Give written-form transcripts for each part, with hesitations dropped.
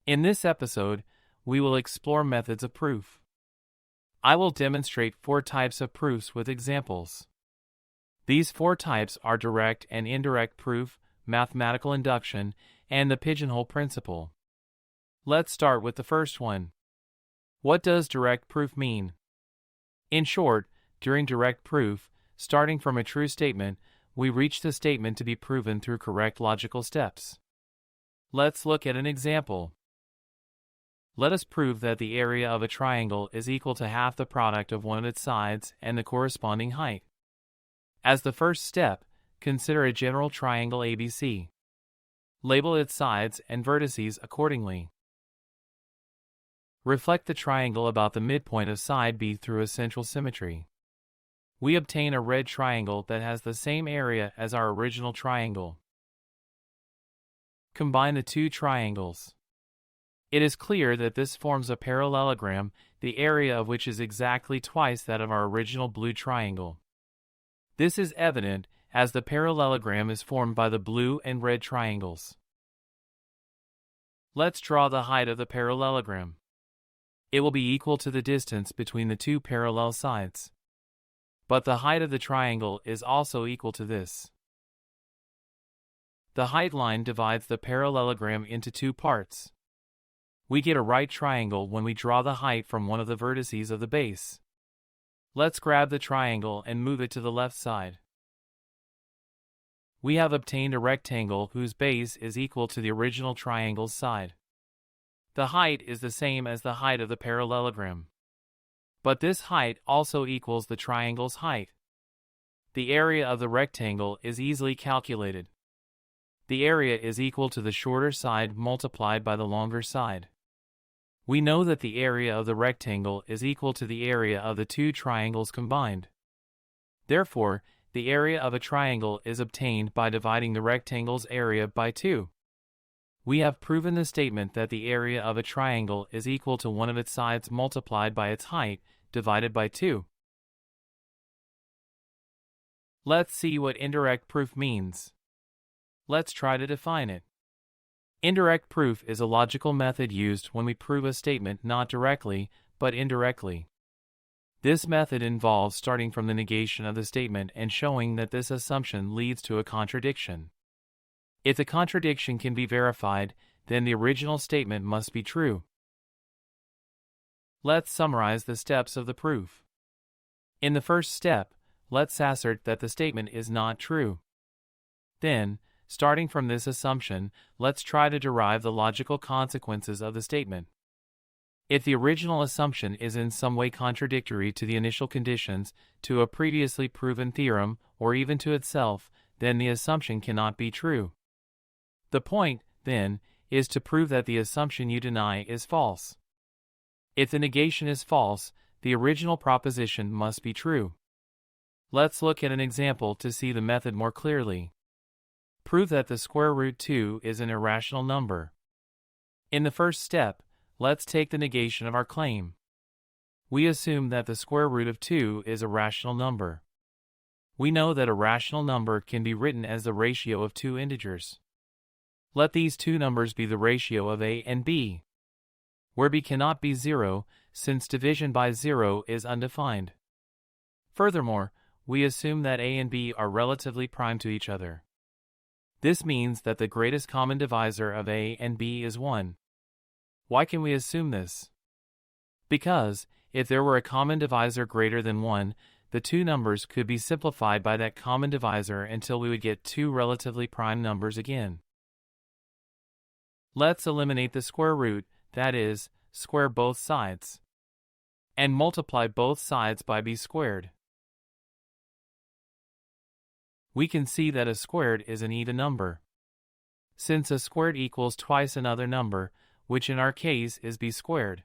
In this episode, we will explore methods of proof. I will demonstrate 4 types of proofs with examples. These 4 types are direct and indirect proof, mathematical induction, and the pigeonhole principle. Let's start with the first one. What does direct proof mean? In short, during direct proof, starting from a true statement, we reach the statement to be proven through correct logical steps. Let's look at an example. Let us prove that the area of a triangle is equal to half the product of one of its sides and the corresponding height. As the first step, consider a general triangle ABC. Label its sides and vertices accordingly. Reflect the triangle about the midpoint of side B through a central symmetry. We obtain a red triangle that has the same area as our original triangle. Combine the 2 triangles. It is clear that this forms a parallelogram, the area of which is exactly twice that of our original blue triangle. This is evident as the parallelogram is formed by the blue and red triangles. Let's draw the height of the parallelogram. It will be equal to the distance between the 2 parallel sides. But the height of the triangle is also equal to this. The height line divides the parallelogram into 2 parts. We get a right triangle when we draw the height from one of the vertices of the base. Let's grab the triangle and move it to the left side. We have obtained a rectangle whose base is equal to the original triangle's side. The height is the same as the height of the parallelogram. But this height also equals the triangle's height. The area of the rectangle is easily calculated. The area is equal to the shorter side multiplied by the longer side. We know that the area of the rectangle is equal to the area of the 2 triangles combined. Therefore, the area of a triangle is obtained by dividing the rectangle's area by 2. We have proven the statement that the area of a triangle is equal to one of its sides multiplied by its height, divided by 2. Let's see what indirect proof means. Let's try to define it. Indirect proof is a logical method used when we prove a statement not directly, but indirectly. This method involves starting from the negation of the statement and showing that this assumption leads to a contradiction. If the contradiction can be verified, then the original statement must be true. Let's summarize the steps of the proof. In the first step, let's assert that the statement is not true. Then, starting from this assumption, let's try to derive the logical consequences of the statement. If the original assumption is in some way contradictory to the initial conditions, to a previously proven theorem, or even to itself, then the assumption cannot be true. The point, then, is to prove that the assumption you deny is false. If the negation is false, the original proposition must be true. Let's look at an example to see the method more clearly. Prove that the square root 2 is an irrational number. In the first step, let's take the negation of our claim. We assume that the square root of 2 is a rational number. We know that a rational number can be written as the ratio of 2 integers. Let these 2 numbers be the ratio of a and b, where b cannot be 0, since division by 0 is undefined. Furthermore, we assume that a and b are relatively prime to each other. This means that the greatest common divisor of a and b is 1. Why can we assume this? Because, if there were a common divisor greater than 1, the 2 numbers could be simplified by that common divisor until we would get 2 relatively prime numbers again. Let's eliminate the square root, that is, square both sides, and multiply both sides by b squared. We can see that a squared is an even number. Since a squared equals twice another number, which in our case is b squared.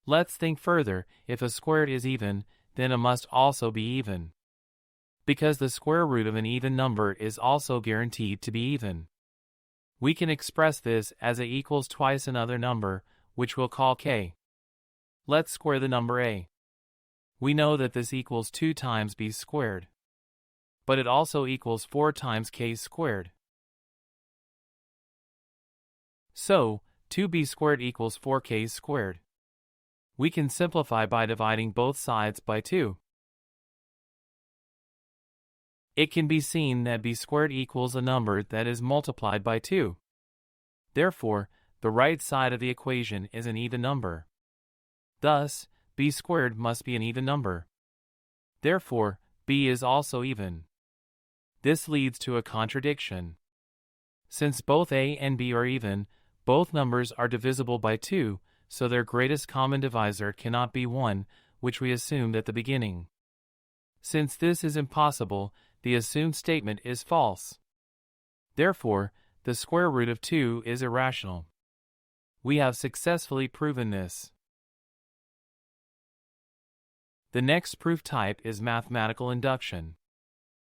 Let's think further. If a squared is even, then it must also be even. Because the square root of an even number is also guaranteed to be even. We can express this as a equals twice another number, which we'll call k. Let's square the number a. We know that this equals 2 times b squared. But it also equals 4 times k squared. So, 2b squared equals 4k squared. We can simplify by dividing both sides by 2. It can be seen that b squared equals a number that is multiplied by 2. Therefore, the right side of the equation is an even number. Thus, b squared must be an even number. Therefore, b is also even. This leads to a contradiction. Since both a and b are even, both numbers are divisible by 2, so their greatest common divisor cannot be 1, which we assumed at the beginning. Since this is impossible, the assumed statement is false. Therefore, the square root of 2 is irrational. We have successfully proven this. The next proof type is mathematical induction.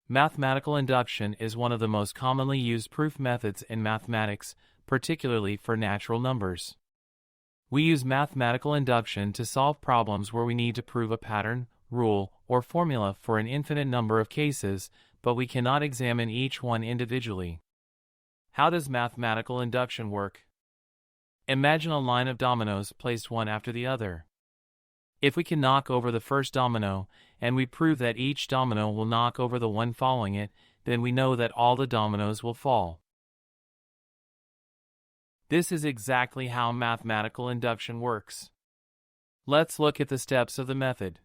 Mathematical induction is one of the most commonly used proof methods in mathematics, particularly for natural numbers. We use mathematical induction to solve problems where we need to prove a pattern, rule, or formula for an infinite number of cases, but we cannot examine each one individually. How does mathematical induction work? Imagine a line of dominoes placed one after the other. If we can knock over the first domino, and we prove that each domino will knock over the one following it, then we know that all the dominoes will fall. This is exactly how mathematical induction works. Let's look at the steps of the method.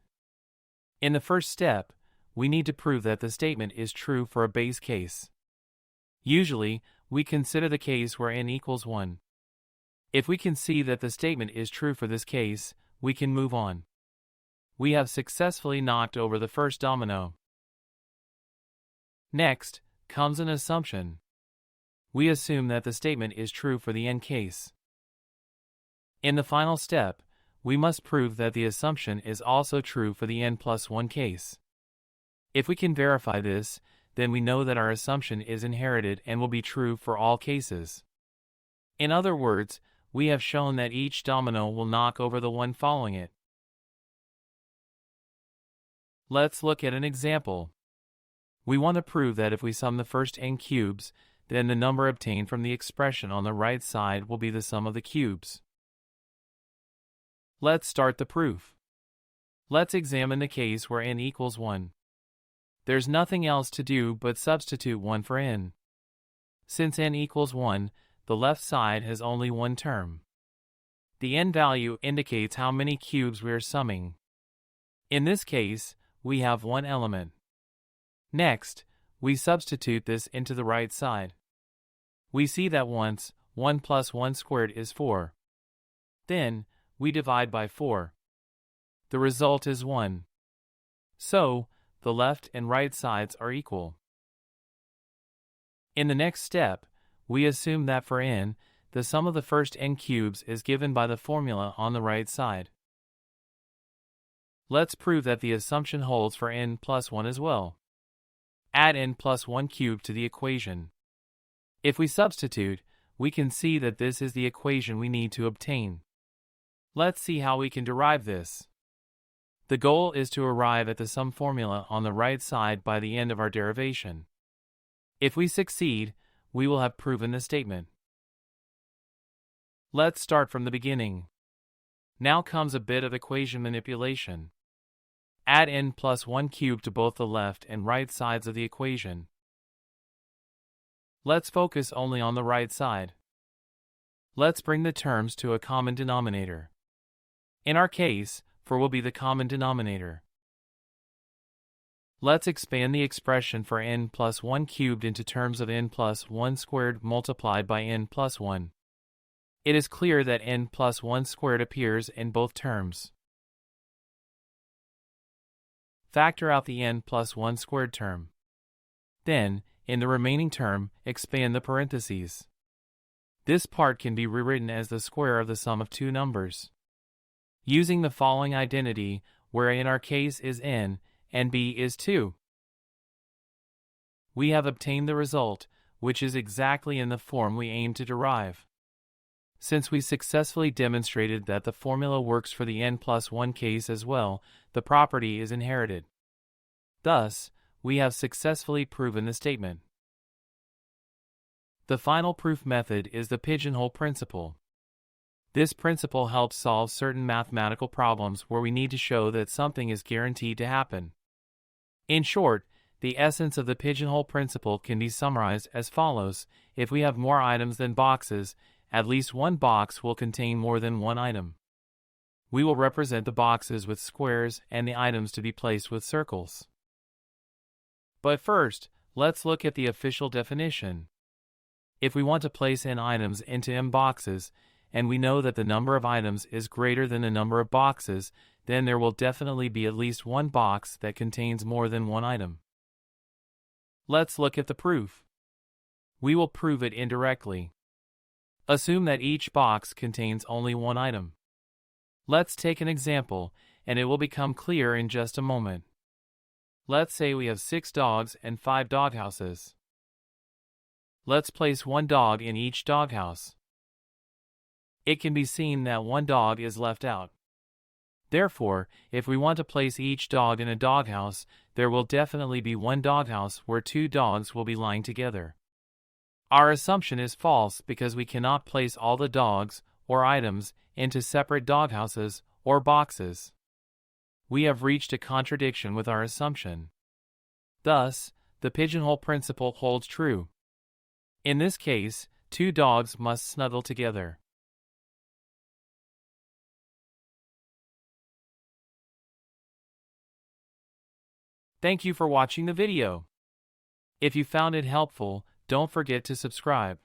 In the first step, we need to prove that the statement is true for a base case. Usually, we consider the case where n equals 1. If we can see that the statement is true for this case, we can move on. We have successfully knocked over the first domino. Next, comes an assumption. We assume that the statement is true for the n case. In the final step, we must prove that the assumption is also true for the n plus 1 case. If we can verify this, then we know that our assumption is inherited and will be true for all cases. In other words, we have shown that each domino will knock over the one following it. Let's look at an example. We want to prove that if we sum the first n cubes, then the number obtained from the expression on the right side will be the sum of the cubes. Let's start the proof. Let's examine the case where n equals 1. There's nothing else to do but substitute 1 for n. Since n equals 1, the left side has only one term. The n value indicates how many cubes we are summing. In this case, we have one element. Next, we substitute this into the right side. We see that once 1 plus 1 squared is 4. Then, we divide by 4. The result is 1. So, the left and right sides are equal. In the next step, we assume that for n, the sum of the first n cubes is given by the formula on the right side. Let's prove that the assumption holds for n plus 1 as well. Add n plus 1 cubed to the equation. If we substitute, we can see that this is the equation we need to obtain. Let's see how we can derive this. The goal is to arrive at the sum formula on the right side by the end of our derivation. If we succeed, we will have proven the statement. Let's start from the beginning. Now comes a bit of equation manipulation. Add n plus 1 cubed to both the left and right sides of the equation. Let's focus only on the right side. Let's bring the terms to a common denominator. In our case, 4 will be the common denominator. Let's expand the expression for n plus 1 cubed into terms of n plus 1 squared multiplied by n plus 1. It is clear that n plus 1 squared appears in both terms. Factor out the n plus 1 squared term. Then, in the remaining term, expand the parentheses. This part can be rewritten as the square of the sum of two numbers. Using the following identity, where in our case is n, and b is 2. We have obtained the result, which is exactly in the form we aim to derive. Since we successfully demonstrated that the formula works for the n plus 1 case as well, the property is inherited. Thus, we have successfully proven the statement. The final proof method is the Pigeonhole-Principle. This principle helps solve certain mathematical problems where we need to show that something is guaranteed to happen. In short, the essence of the pigeonhole principle can be summarized as follows: if we have more items than boxes, at least one box will contain more than one item. We will represent the boxes with squares and the items to be placed with circles. But first, let's look at the official definition. If we want to place n items into m boxes, and we know that the number of items is greater than the number of boxes, then there will definitely be at least one box that contains more than one item. Let's look at the proof. We will prove it indirectly. Assume that each box contains only one item. Let's take an example, and it will become clear in just a moment. Let's say we have 6 dogs and 5 doghouses. Let's place one dog in each doghouse. It can be seen that one dog is left out. Therefore, if we want to place each dog in a doghouse, there will definitely be one doghouse where 2 dogs will be lying together. Our assumption is false because we cannot place all the dogs or items into separate doghouses or boxes. We have reached a contradiction with our assumption. Thus, the pigeonhole principle holds true. In this case, 2 dogs must snuggle together. Thank you for watching the video. If you found it helpful, don't forget to subscribe.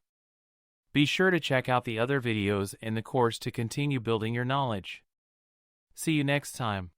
Be sure to check out the other videos in the course to continue building your knowledge. See you next time.